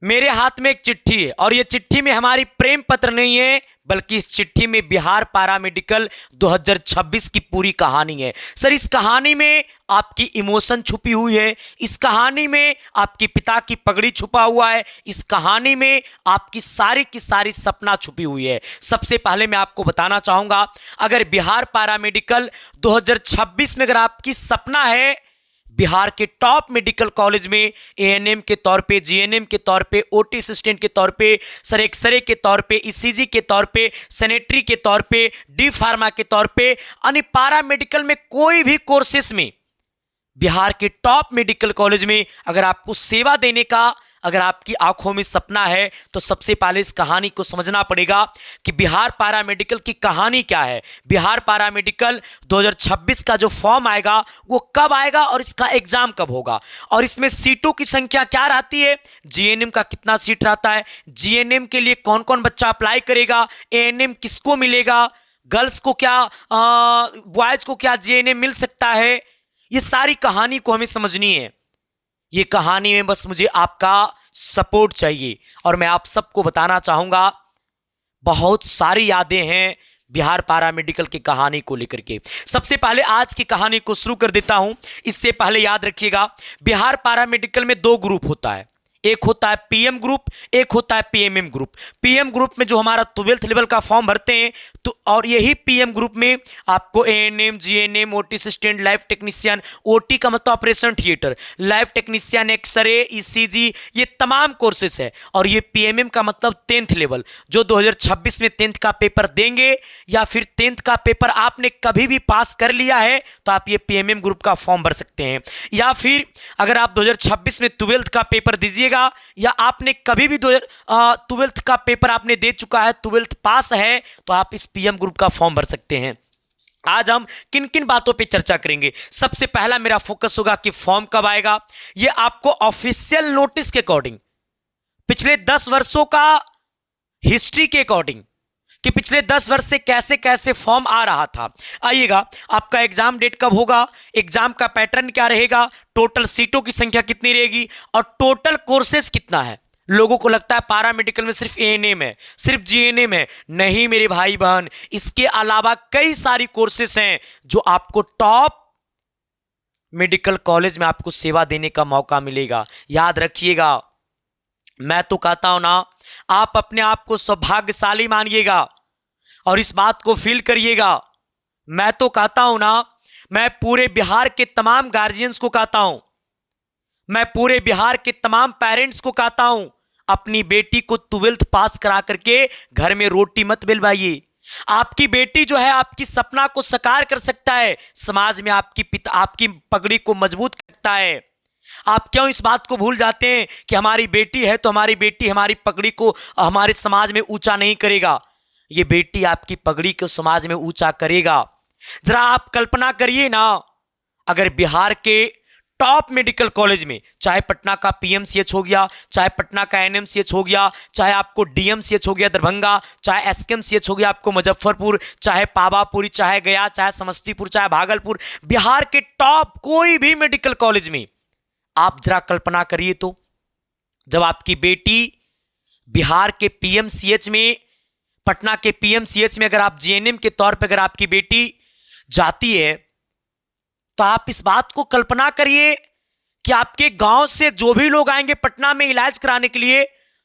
मेरे हाथ में एक चिट्ठी है और ये चिट्ठी में हमारी प्रेम पत्र नहीं है, बल्कि इस चिट्ठी में बिहार पैरामेडिकल 2026 की पूरी कहानी है। सर, इस कहानी में आपकी इमोशन छुपी हुई है, इस कहानी में आपके पिता की पगड़ी छुपा हुआ है, इस कहानी में आपकी सारी की सारी सपना छुपी हुई है। सबसे पहले मैं आपको बताना चाहूंगा, अगर बिहार पैरामेडिकल 2026 में अगर आपकी सपना है बिहार के टॉप मेडिकल कॉलेज में एएनएम के तौर पे, जीएनएम के तौर पे, ओटी असिस्टेंट के तौर पे, सर एक्सरे के तौर पे, ईसीजी के तौर पे, सैनिटरी के तौर पे, डी फार्मा के तौर पे, यानी पैरामेडिकल में कोई भी कोर्सेस में बिहार के टॉप मेडिकल कॉलेज में अगर आपको सेवा देने का अगर आपकी आंखों में सपना है, तो सबसे पहले इस कहानी को समझना पड़ेगा कि बिहार पैरामेडिकल की कहानी क्या है। बिहार पैरामेडिकल 2026 का जो फॉर्म आएगा वो कब आएगा और इसका एग्जाम कब होगा, और इसमें सीटों की संख्या क्या रहती है, जीएनएम का कितना सीट रहता है, जीएनएम के लिए कौन कौन बच्चा अप्लाई करेगा, एएनएम किसको मिलेगा, गर्ल्स को क्या, बॉयज को क्या जीएनएम मिल सकता है, ये सारी कहानी को हमें समझनी है। ये कहानी में बस मुझे आपका सपोर्ट चाहिए और मैं आप सबको बताना चाहूंगा, बहुत सारी यादें हैं बिहार पैरामेडिकल की कहानी को लेकर के। सबसे पहले आज की कहानी को शुरू कर देता हूं। इससे पहले याद रखिएगा, बिहार पैरामेडिकल में दो ग्रुप होता है, एक होता है पीएम ग्रुप, एक होता है पीएमएम ग्रुप। पीएम ग्रुप में जो हमारा 12th लेवल का फॉर्म भरते हैं, तो और यही पीएम ग्रुप में आपको ANM, GNM, OT assistant, live technician, OT का मतलब operation theatre, live technician, X-ray, ECG, ये तमाम कोर्सेस है। और ये पीएमएम का मतलब 10th लेवल, जो 2026 में 10th का पेपर देंगे, या फिर 10th का पेपर आपने कभी भी पास कर लिया है तो आप ये पीएमएम ग्रुप का फॉर्म भर सकते हैं। या फिर अगर आप 2026 में 12th का पेपर दीजिएगा, या आपने कभी भी 12th का पेपर आपने दे चुका है, 12th पास है, तो आप इस पीएम ग्रुप का फॉर्म भर सकते हैं। आज हम किन किन बातों पे चर्चा करेंगे। सबसे पहला मेरा फोकस होगा कि फॉर्म कब आएगा। ये आपको ऑफिशियल नोटिस के अकॉर्डिंग, पिछले 10 वर्षों का हिस्ट्री के अकॉर्डिंग, कि पिछले 10 वर्ष से कैसे कैसे फॉर्म आ रहा था। आइएगा, आपका एग्जाम डेट कब होगा, एग्जाम का पैटर्न क्या रहेगा, टोटल सीटों की संख्या कितनी रहेगी, और टोटल कोर्सेज कितना है। लोगों को लगता है पैरामेडिकल में सिर्फ एएनएम है, सिर्फ जीएनएम है। नहीं मेरे भाई बहन, इसके अलावा कई सारी कोर्सेस हैं जो आपको टॉप मेडिकल कॉलेज में आपको सेवा देने का मौका मिलेगा। याद रखिएगा, मैं तो कहता हूं ना, आप अपने आप को सौभाग्यशाली मानिएगा और इस बात को फील करिएगा। मैं तो कहता हूं ना, मैं पूरे बिहार के तमाम गार्जियंस को कहता हूं, मैं पूरे बिहार के तमाम पेरेंट्स को कहता हूं, अपनी बेटी को 12th पास करा करके घर में रोटी मत बिलवाइए। आपकी बेटी जो है आपकी सपना को साकार कर सकता है, समाज में आपकी पगड़ी को मजबूत कर सकता है। आप क्यों इस बात को भूल जाते हैं कि हमारी बेटी है तो हमारी बेटी हमारी पगड़ी को हमारे समाज में ऊंचा नहीं करेगा। ये बेटी आपकी पगड़ी को समाज में ऊंचा करेगा। जरा आप कल्पना करिए ना, अगर बिहार के टॉप मेडिकल कॉलेज में, चाहे पटना का पीएमसीएच हो गया, चाहे पटना का एनएमसीएच हो गया, चाहे आपको डीएमसीएच हो गया दरभंगा, चाहे एसकेएमसीएच हो गया आपको मुजफ्फरपुर, चाहे पावापुरी, चाहे गया, चाहे समस्तीपुर, चाहे भागलपुर, बिहार के टॉप कोई भी मेडिकल कॉलेज में आप जरा कल्पना करिए, तो जब आपकी बेटी बिहार के पीएमसीएच में, पटना के पीएमसीएच में अगर आप जीएनएम के तौर पर अगर आपकी बेटी जाती है, तो आप इस बात को कल्पना करिए कि आपके गांव से जो भी लोग आएंगे पटना में इलाज कराने के लिए,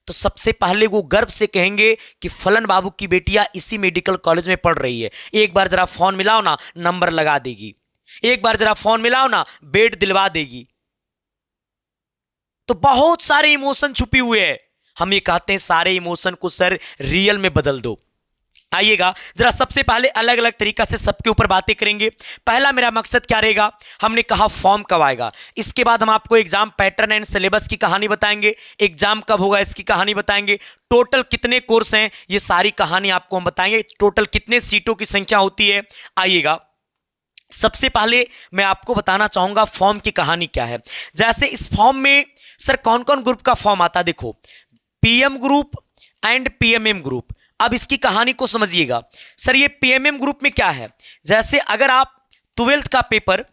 तो सबसे पहले वो गर्व से कहेंगे कि फलन बाबू की बेटियां इसी मेडिकल कॉलेज में पढ़ रही है। एक बार जरा फोन मिलाओ ना, नंबर लगा देगी, एक बार जरा फोन मिलाओ ना, बेड दिलवा देगी। तो बहुत सारे इमोशन छुपे हुए हैं। हम ये कहते हैं सारे इमोशन को सर रियल में बदल दो। आइएगा, जरा सबसे पहले अलग अलग तरीका से सबके ऊपर बातें करेंगे। पहला मेरा मकसद क्या रहेगा, हमने कहा फॉर्म कब आएगा, इसके बाद हम आपको एग्जाम पैटर्न एंड सिलेबस की कहानी बताएंगे, एग्जाम कब होगा इसकी कहानी बताएंगे, टोटल कितने कोर्स हैं ये सारी कहानी आपको हम बताएंगे, टोटल कितने सीटों की संख्या होती है। आइएगा, सबसे पहले मैं आपको बताना चाहूंगा फॉर्म की कहानी क्या है। जैसे इस फॉर्म में सर कौन कौन ग्रुप का फॉर्म आता है, देखो PM group and PMM group. अब इसकी कहानी को समझिएगा। सर ये पीएमएम ग्रुप में क्या है, जैसे अगर आप 12th का पेपर,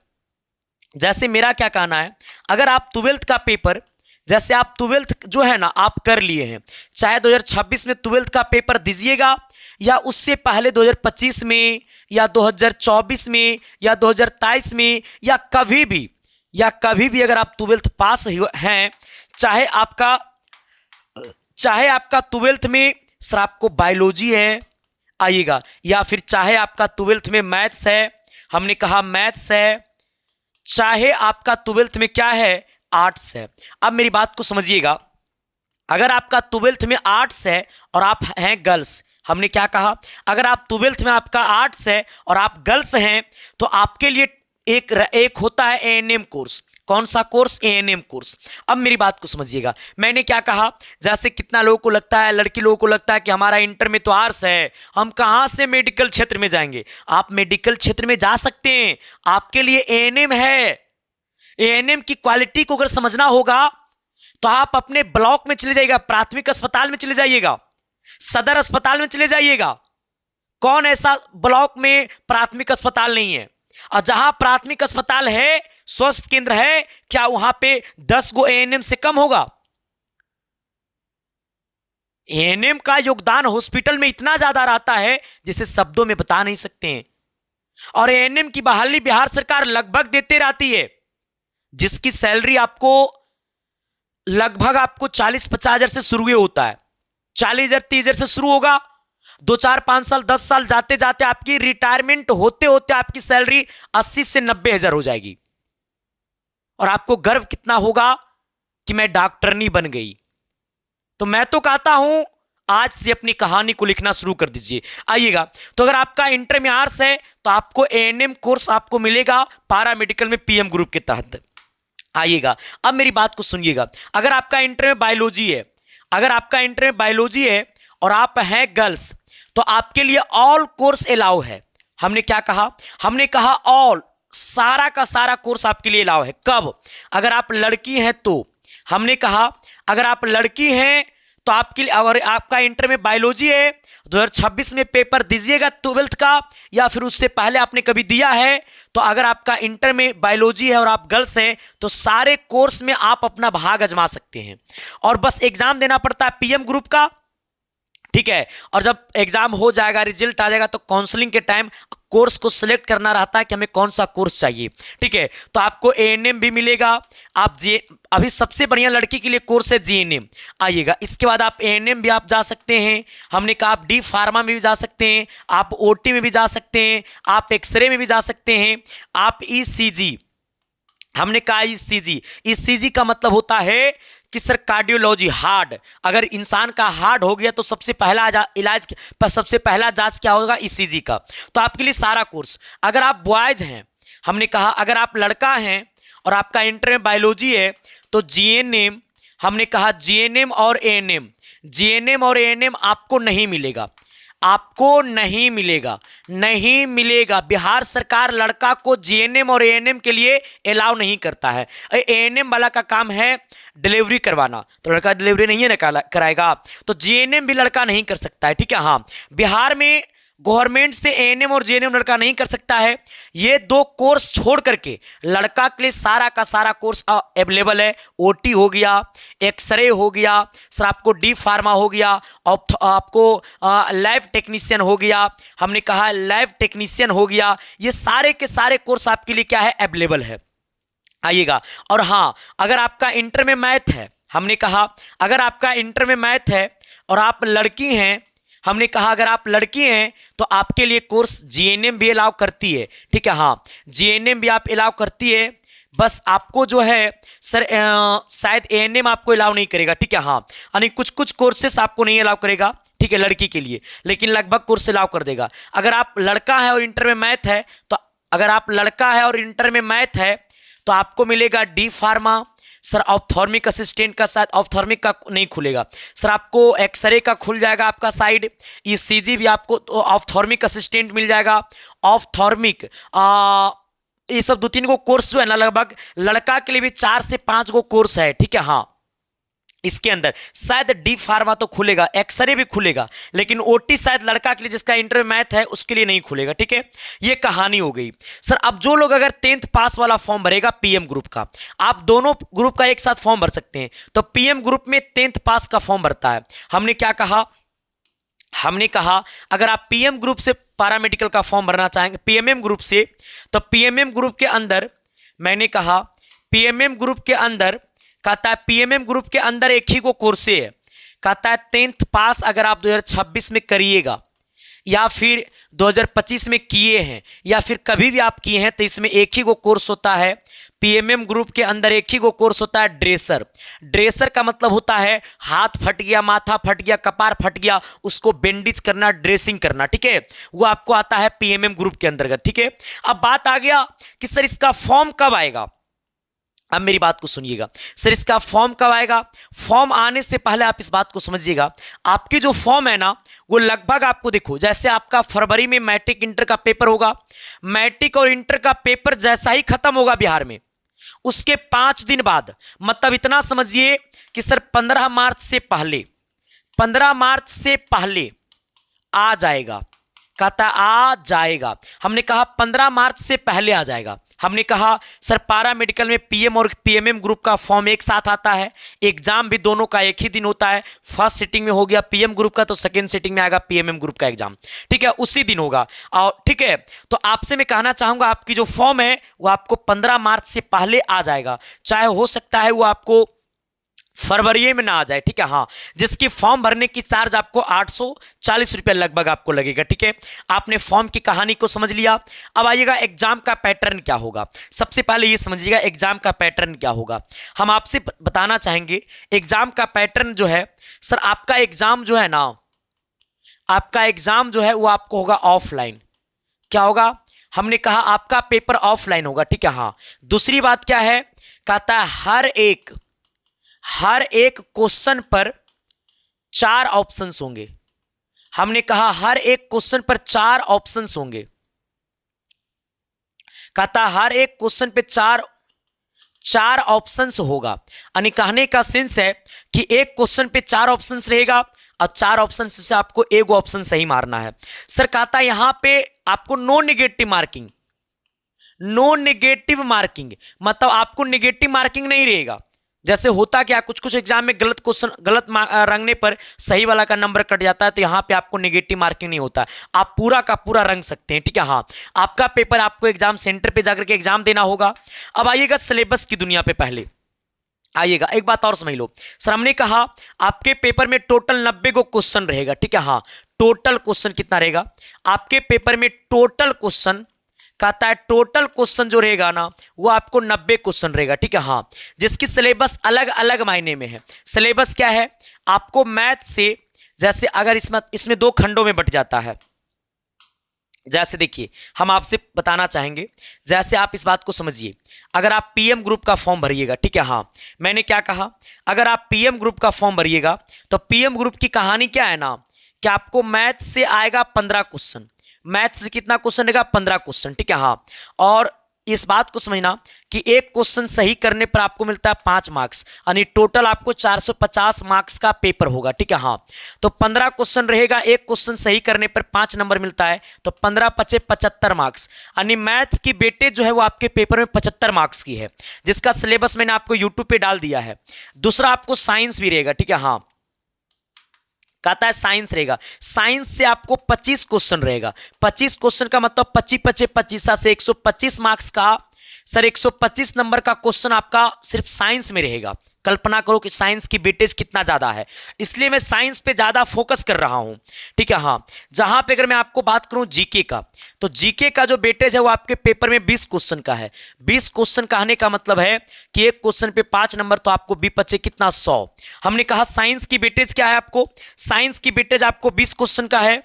जैसे मेरा क्या कहना है, अगर आप 12th का पेपर जैसे आप ट्वेल्थ जो है ना आप कर लिए हैं, चाहे 2026 में ट्वेल्थ का पेपर दीजिएगा या उससे पहले 2025 में या 2024 में या 2023 में या कभी भी अगर आप ट्वेल्थ पास हैं, चाहे आपका ट्वेल्थ में सर आपको बायोलॉजी है आइएगा, या फिर चाहे आपका ट्वेल्थ में मैथ्स है, हमने कहा मैथ्स है, चाहे आपका ट्वेल्थ में क्या है आर्ट्स है। अब मेरी बात को समझिएगा, अगर आपका ट्वेल्थ में आर्ट्स है और आप हैं गर्ल्स, हमने क्या कहा, अगर आप ट्वेल्थ में आपका आर्ट्स है और आप गर्ल्स हैं तो आपके लिए एक होता है एएनएम कोर्स। कौन सा कोर्स? ANM course. अब मेरी बात को समझिएगा, मैंने क्या कहा, जैसे कितना लोगों को लगता है, लड़की लोगों को लगता है कि हमारा इंटर में तो आर्ट्स है, हम कहां से मेडिकल क्षेत्र में जाएंगे। आप मेडिकल क्षेत्र में जा सकते हैं, आपके लिए एएनएम है। एएनएम की क्वालिटी को अगर समझना होगा तो आप अपने ब्लॉक में चले जाइएगा, प्राथमिक अस्पताल में चले जाइएगा, सदर अस्पताल में चले जाइएगा। कौन ऐसा ब्लॉक में प्राथमिक अस्पताल नहीं है? और जहां प्राथमिक अस्पताल है, स्वास्थ्य केंद्र है, क्या वहां पे 10 गो एएनएम से कम होगा? एएनएम का योगदान हॉस्पिटल में इतना ज्यादा रहता है जिसे शब्दों में बता नहीं सकते हैं। और एएनएम की बहाली बिहार सरकार लगभग देते रहती है, जिसकी सैलरी आपको लगभग 40-50 हजार से शुरू होता है। 40,000 30,000 से शुरू होगा, 2 4 5 साल 10 साल जाते जाते आपकी रिटायरमेंट होते होते आपकी सैलरी 80 से 90 हजार हो जाएगी। और आपको गर्व कितना होगा कि मैं डॉक्टरनी बन गई। तो मैं तो कहता हूं आज से अपनी कहानी को लिखना शुरू कर दीजिए। आइएगा, तो अगर आपका इंटर में आर्ट्स है तो आपको एएनएम कोर्स आपको मिलेगा पारा मेडिकल में पीएम ग्रुप के तहत। आइएगा, अब मेरी बात को सुनिएगा, अगर आपका इंटर में बायोलॉजी है, अगर आपका इंटर में बायोलॉजी है और आप हैं गर्ल्स तो आपके लिए ऑल कोर्स अलाउ है। हमने क्या कहा? हमने कहा ऑल, सारा का सारा कोर्स आपके लिए अलाउ है। कब? अगर आप लड़की हैं तो। हमने कहा अगर आप लड़की हैं तो आपके लिए, अगर आपका इंटर में बायोलॉजी है 2026 में पेपर दीजिएगा ट्वेल्थ का, या फिर उससे पहले आपने कभी दिया है, तो अगर आपका इंटर में बायोलॉजी है और आप गर्ल्स हैं तो सारे कोर्स में आप अपना भाग आजमा सकते हैं। और बस एग्जाम देना पड़ता है पीएम ग्रुप का, ठीक है। और जब एग्जाम हो जाएगा, रिजल्ट आ जाएगा, तो काउंसलिंग के टाइम कोर्स को सिलेक्ट करना रहता है कि हमें कौन सा कोर्स चाहिए, ठीक है। तो आपको एएनएम भी मिलेगा, आप अभी सबसे बढ़िया लड़की के लिए कोर्स है जीएनएम। आइएगा, इसके बाद आप एएनएम भी आप जा सकते हैं। हमने कहा आप डी फार्मा में भी जा सकते हैं, आप ओटी में भी जा सकते हैं, आप एक्सरे में भी जा सकते हैं, आप ईसीजी, हमने कहा ईसीजी, ईसीजी का मतलब होता है कि सर कार्डियोलॉजी, हार्ट, अगर इंसान का हार्ट हो गया तो सबसे पहला सबसे पहला जांच क्या होगा? ईसीजी का। तो आपके लिए सारा कोर्स। अगर आप बॉयज हैं, हमने कहा अगर आप लड़का हैं और आपका इंटर में बायोलॉजी है तो जीएनएम, हमने कहा जीएनएम और एएनएम, जीएनएम और एएनएम आपको नहीं मिलेगा, आपको नहीं मिलेगा, नहीं मिलेगा। बिहार सरकार लड़का को जीएनएम और एएनएम के लिए अलाउ नहीं करता है। एएनएम वाला का काम है डिलीवरी करवाना, तो लड़का डिलीवरी नहीं है ना कराएगा, तो जीएनएम भी लड़का नहीं कर सकता है, ठीक है। हाँ, बिहार में गवर्नमेंट से एएनएम और जीएनएम लड़का नहीं कर सकता है। ये 2 कोर्स छोड़ करके लड़का के लिए सारा का सारा कोर्स अवेलेबल है। ओटी हो गया, एक्सरे हो गया, सर आपको डी फार्मा हो गया, आपको लैब टेक्नीशियन हो गया, हमने कहा लैब टेक्नीशियन हो गया, ये सारे के सारे कोर्स आपके लिए क्या है? अवेलेबल है। आइएगा, और हाँ, अगर आपका इंटर में मैथ है, हमने कहा अगर आपका इंटर में मैथ है और आप लड़की हैं, हमने कहा अगर आप लड़की हैं तो आपके लिए कोर्स जीएनएम भी अलाउ करती है, ठीक है। हाँ, जीएनएम भी आप अलाउ करती है, बस आपको जो है सर शायद एएनएम आपको अलाउ नहीं करेगा, ठीक है। हाँ, यानी कुछ कुछ कोर्सेस आपको नहीं अलाउ करेगा, ठीक है, लड़की के लिए, लेकिन लगभग कोर्स अलाउ कर देगा। अगर आप लड़का है और इंटर में मैथ है तो, अगर आप लड़का है और इंटर में मैथ है तो आपको मिलेगा डी फार्मा। सर ऑप्थॉर्मिक असिस्टेंट का साथ ऑप्थॉर्मिक का नहीं खुलेगा, सर आपको एक्सरे का खुल जाएगा आपका साइड, ईसीजी भी आपको तो ऑप्थॉर्मिक असिस्टेंट मिल जाएगा। ऑप्थॉर्मिक ये सब 2-3 गो कोर्स जो है ना, लगभग लड़का के लिए भी 4 से 5 गो कोर्स है, ठीक है। हाँ, इसके अंदर शायद डी फार्मा तो खुलेगा, एक्सरे भी खुलेगा, लेकिन ओटी शायद लड़का के लिए जिसका इंटर मैथ है उसके लिए नहीं खुलेगा। ठीक है, ये कहानी हो गई। सर अब जो लोग अगर 10th पास वाला फॉर्म भरेगा पीएम ग्रुप का, आप दोनों ग्रुप का एक साथ फॉर्म भर सकते हैं। तो पीएम ग्रुप में 10th पास का फॉर्म भरता है। हमने क्या कहा, हमने कहा अगर आप पीएम ग्रुप से पैरामेडिकल का फॉर्म भरना चाहेंगे पीएमएम ग्रुप से, तो पीएमएम ग्रुप के अंदर मैंने कहा पीएमएम ग्रुप के अंदर कहता है पीएमएम ग्रुप के अंदर एक ही को कोर्स है, कहता है 10th पास अगर आप 2026 में करिएगा या फिर 2025 में किए हैं या फिर कभी भी आप किए हैं, तो इसमें एक ही को कोर्स होता है। पीएमएम ग्रुप के अंदर एक ही को कोर्स होता है ड्रेसर। ड्रेसर का मतलब होता है हाथ फट गया, माथा फट गया, कपार फट गया, उसको बैंडेज करना, ड्रेसिंग करना। ठीक है, वो आपको आता है पीएमएम ग्रुप के अंतर्गत। ठीक है, अब बात आ गया कि सर इसका फॉर्म कब आएगा। अब मेरी बात को सुनिएगा, सर इसका फॉर्म कब आएगा। फॉर्म आने से पहले आप इस बात को समझिएगा, आपकी जो फॉर्म है ना वो लगभग आपको देखो, जैसे आपका फरवरी में मैट्रिक इंटर का पेपर होगा, मैट्रिक और इंटर का पेपर जैसा ही खत्म होगा बिहार में, उसके 5 दिन बाद, मतलब इतना समझिए कि सर 15 मार्च से पहले, 15 मार्च से पहले आ जाएगा, कहता आ जाएगा। हमने कहा 15 मार्च से पहले आ जाएगा। हमने कहा सर पारा मेडिकल में पीएम और पीएमएम ग्रुप का फॉर्म एक साथ आता है, एग्जाम भी दोनों का एक ही दिन होता है। फर्स्ट सिटिंग में हो गया पीएम ग्रुप का, तो सेकंड सिटिंग में आएगा पीएमएम ग्रुप का एग्जाम। ठीक है, उसी दिन होगा। और ठीक है, तो आपसे मैं कहना चाहूंगा आपकी जो फॉर्म है वो आपको 15 मार्च से पहले आ जाएगा, चाहे हो सकता है वो आपको फरवरी में ना आ जाए। ठीक है, हाँ, जिसकी फॉर्म भरने की चार्ज आपको 840 रुपये लगभग आपको लगेगा। ठीक है, आपने फॉर्म की कहानी को समझ लिया। अब आइएगा एग्जाम का पैटर्न क्या होगा। सबसे पहले ये समझिएगा एग्जाम का पैटर्न क्या होगा। हम आपसे बताना चाहेंगे एग्जाम का पैटर्न जो है, सर आपका एग्जाम जो है ना, आपका एग्जाम जो है वो आपको होगा ऑफलाइन। क्या होगा, हमने कहा आपका पेपर ऑफलाइन होगा। ठीक है, हाँ, दूसरी बात क्या है, कहता है हर एक क्वेश्चन पर 4 ऑप्शंस होंगे। हमने कहा हर एक क्वेश्चन पर 4 ऑप्शंस होंगे। कहता हर एक क्वेश्चन पे 4 ऑप्शंस होगा। यानी कहने का सेंस है कि एक क्वेश्चन पे 4 ऑप्शंस रहेगा और 4 ऑप्शन से आपको एक ऑप्शन सही मारना है। सर कहता है यहां पे आपको नो नेगेटिव मार्किंग, मतलब आपको नेगेटिव मार्किंग नहीं रहेगा। जैसे होता क्या, कुछ एग्जाम में गलत क्वेश्चन गलत रंगने पर सही वाला का नंबर कट जाता है, तो यहाँ पे आपको नेगेटिव मार्किंग नहीं होता, आप पूरा का पूरा रंग सकते हैं। ठीक है, हाँ, आपका पेपर आपको एग्जाम सेंटर पे जाकर के एग्जाम देना होगा। अब आइएगा सिलेबस की दुनिया पे, पहले आइएगा एक बात और समझ लो। सर हमने कहा आपके पेपर में टोटल 90 को क्वेश्चन रहेगा। ठीक है, हाँ, टोटल क्वेश्चन कितना रहेगा आपके पेपर में, टोटल क्वेश्चन कहता है टोटल क्वेश्चन जो रहेगा ना वो आपको 90 क्वेश्चन रहेगा। ठीक है, हाँ, जिसकी सिलेबस अलग अलग मायने में है। सिलेबस क्या है, आपको मैथ से, जैसे अगर इसमें 2 खंडों में बट जाता है। जैसे देखिए हम आपसे बताना चाहेंगे, जैसे आप इस बात को समझिए, अगर आप पीएम ग्रुप का फॉर्म भरिएगा। ठीक है, हाँ, मैंने क्या कहा, अगर आप पीएम ग्रुप का फॉर्म भरिएगा तो पीएम ग्रुप की कहानी क्या है ना, कि आपको मैथ से आएगा 15 क्वेश्चन। मैथ से कितना क्वेश्चन रहेगा, 15 क्वेश्चन। ठीक है, हाँ, और इस बात को समझना कि एक क्वेश्चन सही करने पर आपको मिलता है 5 मार्क्स, यानी टोटल आपको 450 मार्क्स का पेपर होगा। ठीक है, हाँ, तो 15 क्वेश्चन रहेगा, एक क्वेश्चन सही करने पर 5 नंबर मिलता है, तो 15 × 5 = 75 मार्क्स। यानी मैथ की वेटेज जो है वो आपके पेपर में 75 मार्क्स की है, जिसका सिलेबस मैंने आपको यूट्यूब पे डाल दिया है। दूसरा आपको साइंस भी रहेगा। ठीक है, हाँ, कहता है साइंस रहेगा, साइंस से आपको 25 क्वेश्चन रहेगा। 25 क्वेश्चन का मतलब 25 से 125 मार्क्स का, सर 125 नंबर का क्वेश्चन आपका सिर्फ साइंस में रहेगा। कल्पना करो कि साइंस की वेटेज कितना ज्यादा है, इसलिए मैं साइंस पे ज्यादा फोकस कर रहा हूं। ठीक है, हाँ, जहां पे अगर मैं आपको बात करूं जीके का, तो जीके का जो वेटेज है वो आपके पेपर में 20 क्वेश्चन का है। 20 क्वेश्चन कहने का मतलब है कि एक क्वेश्चन पे 5 नंबर, तो आपको 20 × 5 कितना, 100। हमने कहा साइंस की वेटेज क्या है, आपको साइंस की वेटेज आपको 20 क्वेश्चन का है।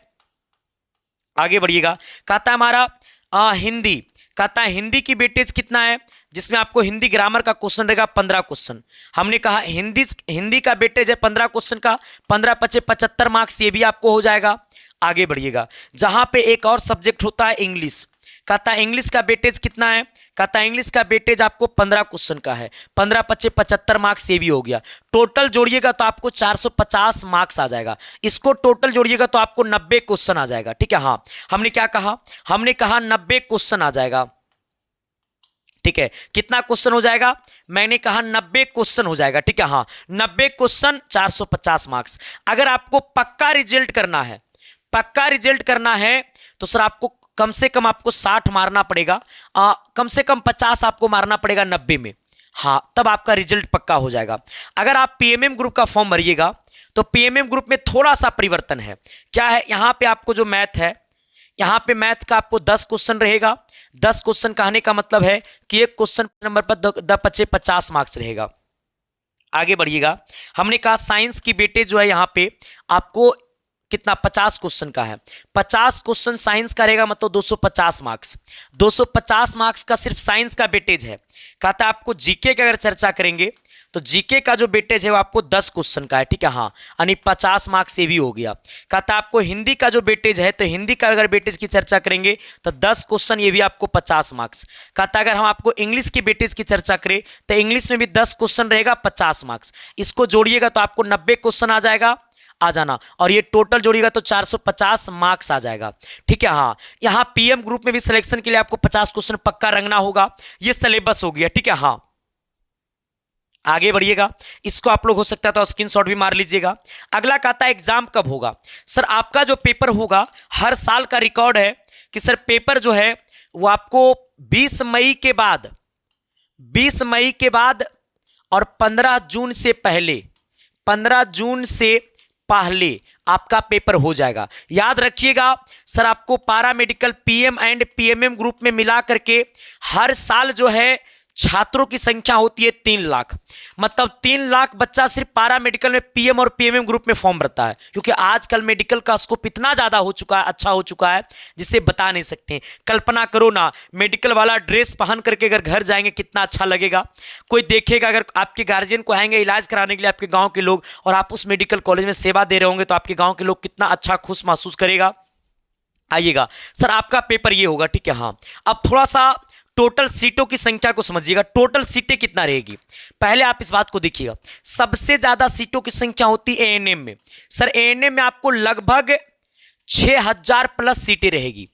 आगे बढ़िएगा, कहता है हमारा हिंदी, कहता है हिंदी की वेटेज कितना है, जिसमें आपको हिंदी ग्रामर का क्वेश्चन रहेगा 15 क्वेश्चन। हमने कहा हिंदी का वेटेज है 15 क्वेश्चन का, 15 × 5 = 75 मार्क्स, ये भी आपको हो जाएगा। आगे बढ़िएगा, जहां पे एक और सब्जेक्ट होता है इंग्लिश, कहता है इंग्लिश का वेटेज कितना है, कहता है इंग्लिश का वेटेज आपको 15 क्वेश्चन का है, 15 25 75 मार्क्स, ये भी हो गया। टोटल जोड़िएगा तो आपको 450 मार्क्स आ जाएगा। इसको टोटल जोड़िएगा तो आपको 90 क्वेश्चन आ जाएगा। ठीक है, हाँ हमने क्या कहा, हमने कहा 90 क्वेश्चन आ जाएगा। ठीक है, कितना क्वेश्चन हो जाएगा, मैंने कहा 90 क्वेश्चन हो जाएगा। ठीक है, हाँ 90 क्वेश्चन 450 मार्क्स। अगर आपको पक्का रिजल्ट करना है, पक्का रिजल्ट करना है तो सर आपको कम से कम आपको 60 मारना पड़ेगा, कम से कम 50 आपको मारना पड़ेगा 90 में, हाँ तब आपका रिजल्ट पक्का हो जाएगा। अगर आप पीएमएम ग्रुप का फॉर्म भरिएगा तो पीएमएम ग्रुप में थोड़ा सा परिवर्तन है। क्या है, यहां पे आपको जो मैथ है, यहां पे मैथ का आपको 10 क्वेश्चन रहेगा। 10 क्वेश्चन कहने का मतलब है कि एक क्वेश्चन नंबर पर 10 50 मार्क्स रहेगा। आगे बढ़िएगा, हमने कहा साइंस की वेटेज जो है यहां पे आपको कितना 50 क्वेश्चन का है। 50 क्वेश्चन साइंस का रहेगा, मतलब 250 मार्क्स। 250 मार्क्स का सिर्फ साइंस का वेटेज है। कहता है आपको जीके की अगर चर्चा करेंगे तो जीके का जो वेटेज है वो आपको 10 क्वेश्चन का है। ठीक है, हाँ यानी 50 मार्क्स ये भी हो गया। कहता है आपको हिंदी का जो वेटेज है, तो हिंदी का अगर वेटेज की चर्चा करेंगे तो 10 क्वेश्चन, ये भी आपको 50 मार्क्स। कहता है अगर हम आपको इंग्लिश की वेटेज की चर्चा करें तो इंग्लिश में भी 10 क्वेश्चन रहेगा, 50 मार्क्स। इसको जोड़िएगा तो आपको 90 क्वेश्चन आ जाएगा, आ जाना, और ये टोटल जोड़िएगा तो 450 मार्क्स आ जाएगा। ठीक है, हाँ यहाँ पीएम ग्रुप में भी सिलेक्शन के लिए आपको 50 क्वेश्चन पक्का रंगना होगा। ये सिलेबस हो गया। ठीक है, हाँ आगे बढ़िएगा, इसको आप लोग हो सकता है तो स्क्रीनशॉट भी मार लीजिएगा। अगला कहता है एग्जाम कब होगा। सर आपका जो पेपर होगा, हर साल का रिकॉर्ड है कि सर पेपर जो है वो आपको 20 मई के बाद, 20 मई के बाद और 15 जून से पहले, 15 जून से पहले आपका पेपर हो जाएगा। याद रखिएगा सर आपको पारा medical PM and PMM group में मिला करके हर साल जो है छात्रों की संख्या होती है 3 लाख, मतलब 3 लाख बच्चा सिर्फ पारा मेडिकल में पीएम और पीएमएम ग्रुप में फॉर्म भरता है। क्योंकि आजकल मेडिकल का स्कोप इतना ज्यादा हो चुका है, अच्छा हो चुका है, जिसे बता नहीं सकते। कल्पना करो ना, मेडिकल वाला ड्रेस पहन करके अगर घर जाएंगे कितना अच्छा लगेगा। कोई देखेगा, अगर आपके गार्जियन को आएंगे इलाज कराने के लिए आपके गाँव के लोग, और आप उस मेडिकल कॉलेज में सेवा दे रहे होंगे, तो आपके गाँव के लोग कितना अच्छा खुश महसूस करेगा। आइएगा सर आपका पेपर ये होगा। ठीक है, हाँ अब थोड़ा सा टोटल सीटों की संख्या को समझिएगा। टोटल सीटें कितना रहेगी, पहले आप इस बात को देखिएगा। सबसे ज्यादा सीटों की संख्या होती है एएनएम में। सर एएनएम में आपको लगभग 6000 प्लस सीटें रहेगी,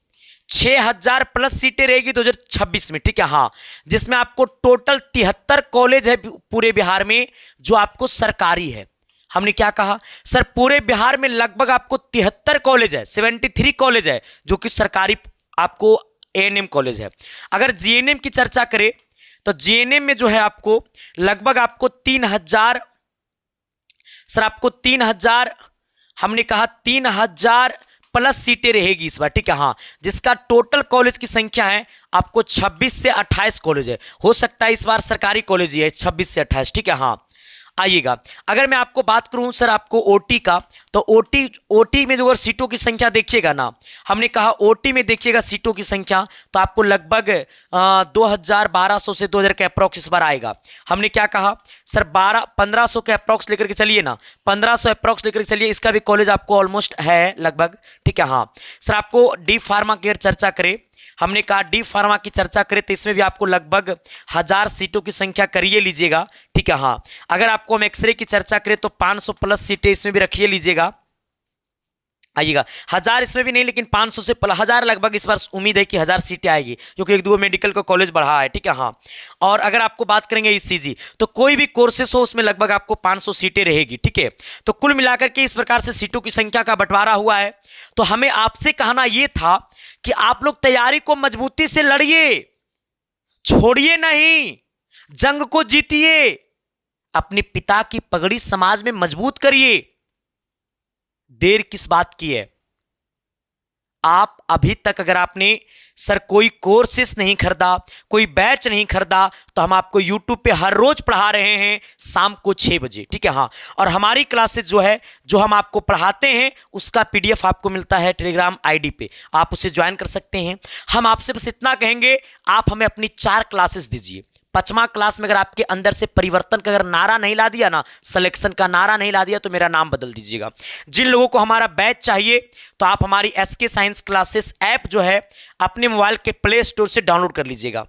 6000 प्लस सीटें रहेगी 2026 में। ठीक है, हाँ जिसमें आपको टोटल 73 कॉलेज है पूरे बिहार में जो आपको सरकारी है। हमने क्या कहा सर, पूरे बिहार में लगभग आपको 73 कॉलेज है, 73 कॉलेज है जो कि सरकारी आपको एएनएम कॉलेज है। अगर जीएनएम की चर्चा करें तो जीएनएम में जो है आपको लगभग आपको 3000, सर आपको 3000, हमने कहा 3000 प्लस सीटें रहेगी इस बार। ठीक है, हाँ जिसका टोटल कॉलेज की संख्या है आपको 26 से 28 कॉलेज है। हो सकता है इस बार सरकारी कॉलेज ही है 26 से 28। ठीक है, हाँ आइएगा, अगर मैं आपको बात करूं सर आपको ओटी का, तो ओटी में जो अगर सीटों की संख्या देखिएगा ना, हमने कहा ओटी में देखिएगा सीटों की संख्या तो आपको लगभग 1200 से 2000 के अप्रॉक्स इस बार आएगा। हमने क्या कहा सर 1500 के अप्रॉक्स लेकर के चलिए ना, 1500 अप्रॉक्स लेकर के चलिए, इसका भी कॉलेज आपको ऑलमोस्ट है लगभग। ठीक है, हाँ सर आपको डी फार्मा की चर्चा करें, हमने कहा डी फार्मा की चर्चा करें तो इसमें भी आपको लगभग 1000 सीटों की संख्या करिए लीजिएगा। ठीक है, हाँ अगर आपको हम एक्सरे की चर्चा करें तो 500 प्लस सीटें इसमें भी रखिए लीजिएगा। आइएगा 1000 इसमें भी नहीं, लेकिन 500 से 1000 लगभग इस बार उम्मीद है कि 1000 सीटें आएगी, क्योंकि एक दो मेडिकल का कॉलेज बढ़ा है। ठीक है, हाँ और अगर आपको बात करेंगे ईसीजी तो कोई भी कोर्सेस हो उसमें लगभग आपको 500 सीटें रहेगी। ठीक है, तो कुल मिलाकर के इस प्रकार से सीटों की संख्या का बंटवारा हुआ है। तो हमें आपसे कहना यह था कि आप लोग तैयारी को मजबूती से लड़िए, छोड़िए नहीं, जंग को जीतिए, अपने पिता की पगड़ी समाज में मजबूत करिए। देर किस बात की है, आप अभी तक अगर आपने सर कोई कोर्सेस नहीं खरीदा, कोई बैच नहीं खरीदा, तो हम आपको YouTube पे हर रोज पढ़ा रहे हैं शाम को 6 बजे। ठीक है, हाँ और हमारी क्लासेस जो है जो हम आपको पढ़ाते हैं उसका PDF आपको मिलता है टेलीग्राम ID पे, आप उसे ज्वाइन कर सकते हैं। हम आपसे बस इतना कहेंगे, आप हमें अपनी 4 क्लासेस दीजिए, 5वां क्लास में अगर आपके अंदर से परिवर्तन का अगर नारा नहीं ला दिया ना, सिलेक्शन का नारा नहीं ला दिया, तो मेरा नाम बदल दीजिएगा। जिन लोगों को हमारा बैच चाहिए तो आप हमारी SK साइंस क्लासेस ऐप जो है अपने मोबाइल के प्ले स्टोर से डाउनलोड कर लीजिएगा।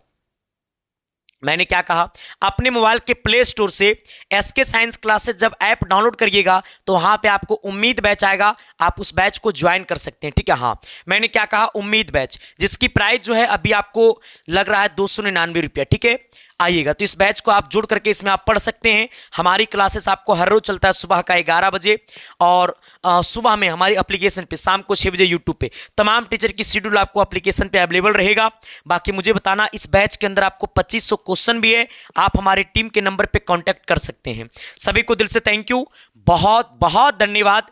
मैंने क्या कहा, अपने मोबाइल के प्ले स्टोर से SK साइंस क्लासेस जब ऐप डाउनलोड करिएगा तो वहां पे आपको उम्मीद बैच आएगा, आप उस बैच को ज्वाइन कर सकते हैं। ठीक है, हाँ मैंने क्या कहा, उम्मीद बैच, जिसकी प्राइस जो है अभी आपको लग रहा है 299 रुपया। ठीक है, आइएगा तो इस बैच को आप जुड़ करके इसमें आप पढ़ सकते हैं। हमारी क्लासेस आपको हर रोज चलता है सुबह का 11 बजे, और सुबह में हमारी एप्लीकेशन पे, शाम को 6 बजे यूट्यूब पे। तमाम टीचर की शेड्यूल आपको एप्लीकेशन पे अवेलेबल रहेगा। बाकी मुझे बताना, इस बैच के अंदर आपको 2500 क्वेश्चन भी है, आप हमारी टीम के नंबर पे कांटेक्ट कर सकते हैं। सभी को दिल से थैंक यू, बहुत बहुत धन्यवाद।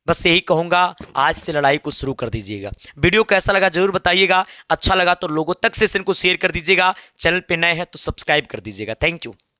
बस यही कहूंगा, आज से लड़ाई को शुरू कर दीजिएगा। वीडियो कैसा लगा जरूर बताइएगा, अच्छा लगा तो लोगों तक सेशन को शेयर कर दीजिएगा। चैनल पे नए हैं तो सब्सक्राइब कर दीजिएगा। Thank you.